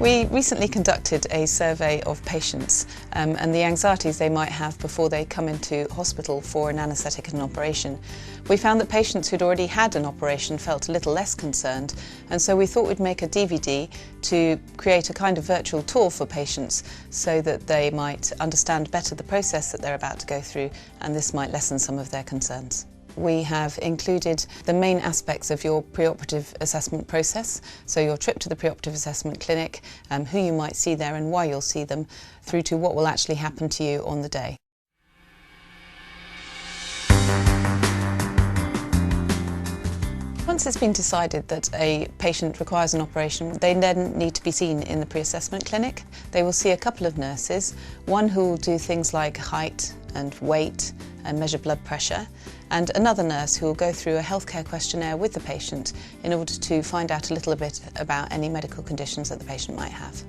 We recently conducted a survey of patients and the anxieties they might have before they come into hospital for an anaesthetic and an operation. We found that patients who'd already had an operation felt a little less concerned, and so we thought we'd make a DVD to create a kind of virtual tour for patients so that they might understand better the process that they're about to go through, and this might lessen some of their concerns. We have included the main aspects of your preoperative assessment process, so your trip to the preoperative assessment clinic, who you might see there and why you'll see them, through to what will actually happen to you on the day. Once it's been decided that a patient requires an operation, they then need to be seen in the pre-assessment clinic. They will see a couple of nurses, one who will do things like height and weight and measure blood pressure, and another nurse who will go through a healthcare questionnaire with the patient in order to find out a little bit about any medical conditions that the patient might have.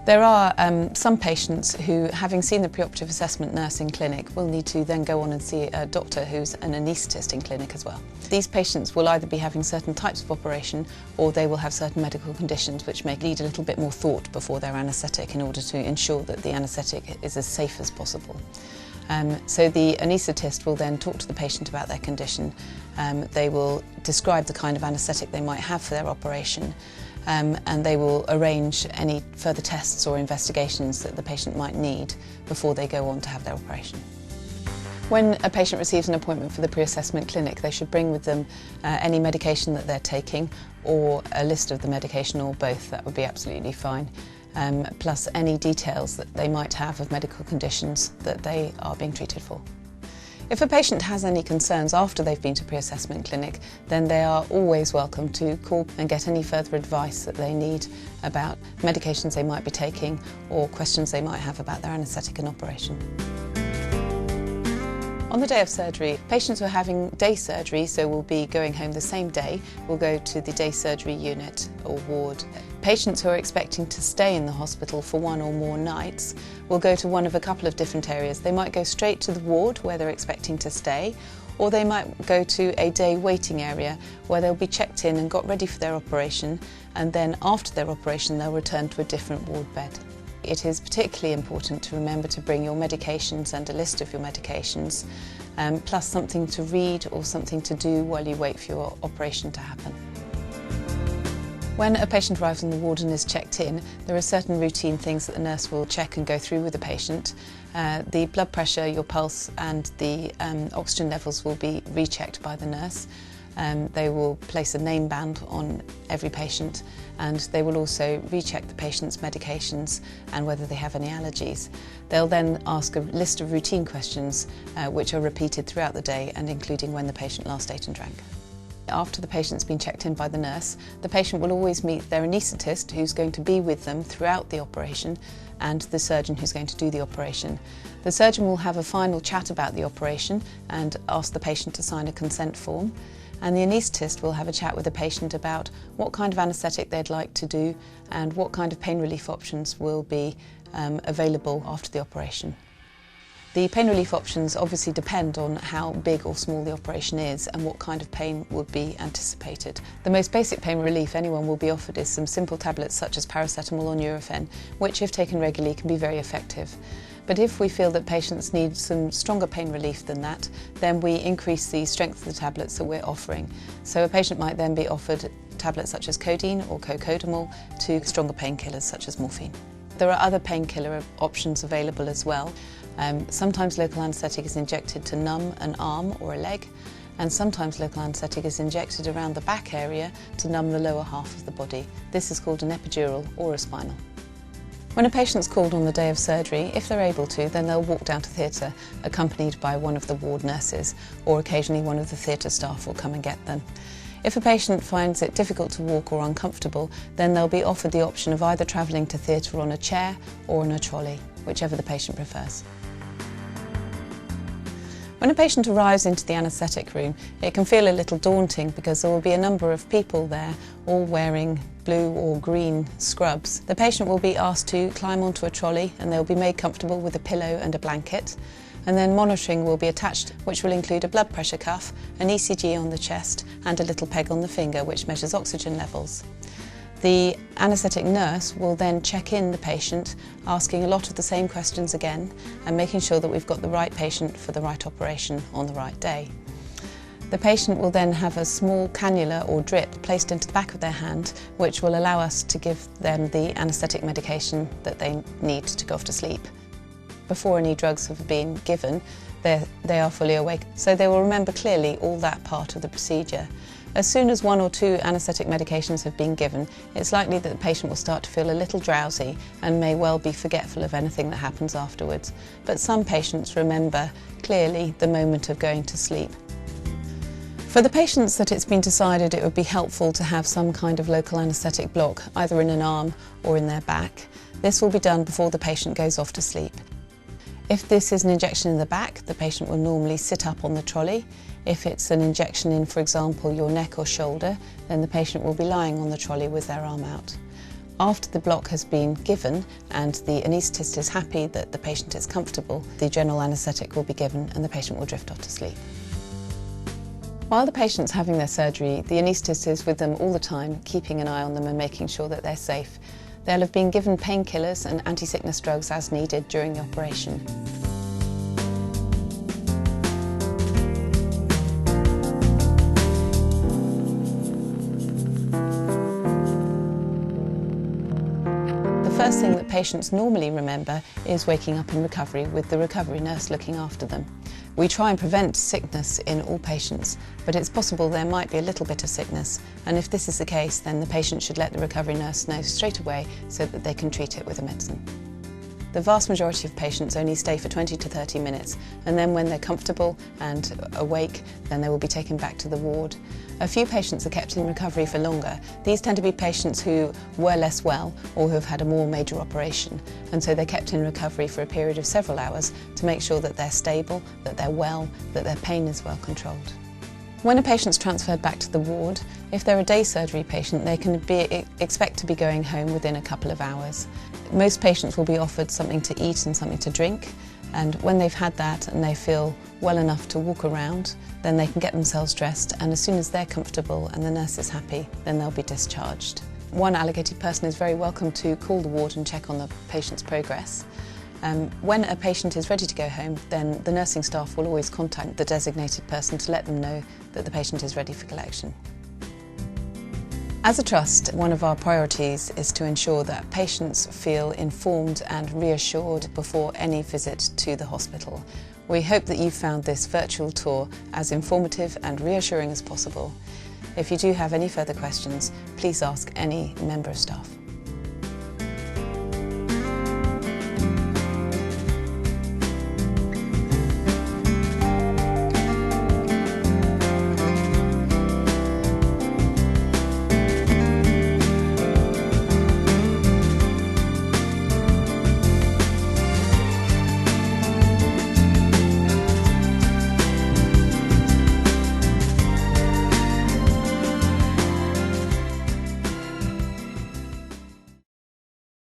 There are some patients who, having seen the preoperative assessment nurse in clinic, will need to then go on and see a doctor who's an anaesthetist in clinic as well. These patients will either be having certain types of operation or they will have certain medical conditions which may need a little bit more thought before their anaesthetic in order to ensure that the anaesthetic is as safe as possible. So the anaesthetist will then talk to the patient about their condition. They will describe the kind of anaesthetic they might have for their operation, and they will arrange any further tests or investigations that the patient might need before they go on to have their operation. When a patient receives an appointment for the pre-assessment clinic, they should bring with them any medication that they're taking or a list of the medication, or both. That would be absolutely fine. Plus any details that they might have of medical conditions that they are being treated for. If a patient has any concerns after they've been to pre-assessment clinic, then they are always welcome to call and get any further advice that they need about medications they might be taking or questions they might have about their anaesthetic and operation. On the day of surgery, patients who are having day surgery, so will be going home the same day, will go to the day surgery unit or ward. Patients who are expecting to stay in the hospital for one or more nights will go to one of a couple of different areas. They might go straight to the ward where they're expecting to stay, or they might go to a day waiting area where they'll be checked in and got ready for their operation, and then after their operation they'll return to a different ward bed. It is particularly important to remember to bring your medications and a list of your medications, plus something to read or something to do while you wait for your operation to happen. When a patient arrives in the ward and is checked in, there are certain routine things that the nurse will check and go through with the patient. The blood pressure, your pulse and the oxygen levels will be rechecked by the nurse. They will place a name band on every patient, and they will also recheck the patient's medications and whether they have any allergies. They'll then ask a list of routine questions which are repeated throughout the day, and including when the patient last ate and drank. After the patient's been checked in by the nurse, the patient will always meet their anaesthetist, who's going to be with them throughout the operation, and the surgeon who's going to do the operation. The surgeon will have a final chat about the operation and ask the patient to sign a consent form, and the anaesthetist will have a chat with the patient about what kind of anaesthetic they'd like to do and what kind of pain relief options will be available after the operation. The pain relief options obviously depend on how big or small the operation is and what kind of pain would be anticipated. The most basic pain relief anyone will be offered is some simple tablets such as paracetamol or Nurofen, which if taken regularly can be very effective. But if we feel that patients need some stronger pain relief than that, then we increase the strength of the tablets that we're offering. So a patient might then be offered tablets such as codeine or cocodamol to stronger painkillers such as morphine. There are other painkiller options available as well. Sometimes local anaesthetic is injected to numb an arm or a leg, and sometimes local anaesthetic is injected around the back area to numb the lower half of the body. This is called an epidural or a spinal. When a patient's called on the day of surgery, if they're able to, then they'll walk down to theatre accompanied by one of the ward nurses, or occasionally one of the theatre staff will come and get them. If a patient finds it difficult to walk or uncomfortable, then they'll be offered the option of either travelling to theatre on a chair or on a trolley, whichever the patient prefers. When a patient arrives into the anaesthetic room, it can feel a little daunting because there will be a number of people there, all wearing blue or green scrubs. The patient will be asked to climb onto a trolley and they'll be made comfortable with a pillow and a blanket. And then monitoring will be attached, which will include a blood pressure cuff, an ECG on the chest and a little peg on the finger which measures oxygen levels. The anaesthetic nurse will then check in the patient, asking a lot of the same questions again and making sure that we've got the right patient for the right operation on the right day. The patient will then have a small cannula or drip placed into the back of their hand, which will allow us to give them the anaesthetic medication that they need to go off to sleep. Before any drugs have been given, they are fully awake, so they will remember clearly all that part of the procedure. As soon as 1 or 2 anaesthetic medications have been given, it's likely that the patient will start to feel a little drowsy and may well be forgetful of anything that happens afterwards. But some patients remember clearly the moment of going to sleep. For the patients that it's been decided it would be helpful to have some kind of local anaesthetic block, either in an arm or in their back, this will be done before the patient goes off to sleep. If this is an injection in the back, the patient will normally sit up on the trolley. If it's an injection in, for example, your neck or shoulder, then the patient will be lying on the trolley with their arm out. After the block has been given and the anaesthetist is happy that the patient is comfortable, the general anaesthetic will be given and the patient will drift off to sleep. While the patient's having their surgery, the anaesthetist is with them all the time, keeping an eye on them and making sure that they're safe. They'll have been given painkillers and anti-sickness drugs as needed during the operation. The first thing that patients normally remember is waking up in recovery with the recovery nurse looking after them. We try and prevent sickness in all patients, but it's possible there might be a little bit of sickness, and if this is the case, then the patient should let the recovery nurse know straight away so that they can treat it with a medicine. The vast majority of patients only stay for 20 to 30 minutes, and then when they're comfortable and awake, then they will be taken back to the ward. A few patients are kept in recovery for longer. These tend to be patients who were less well or who have had a more major operation, and so they're kept in recovery for a period of several hours to make sure that they're stable, that they're well, that their pain is well controlled. When a patient's transferred back to the ward, if they're a day surgery patient, they can expect to be going home within a couple of hours. Most patients will be offered something to eat and something to drink, and when they've had that and they feel well enough to walk around, then they can get themselves dressed, and as soon as they're comfortable and the nurse is happy, then they'll be discharged. One allocated person is very welcome to call the ward and check on the patient's progress. When a patient is ready to go home, then the nursing staff will always contact the designated person to let them know that the patient is ready for collection. As a trust, one of our priorities is to ensure that patients feel informed and reassured before any visit to the hospital. We hope that you found this virtual tour as informative and reassuring as possible. If you do have any further questions, please ask any member of staff.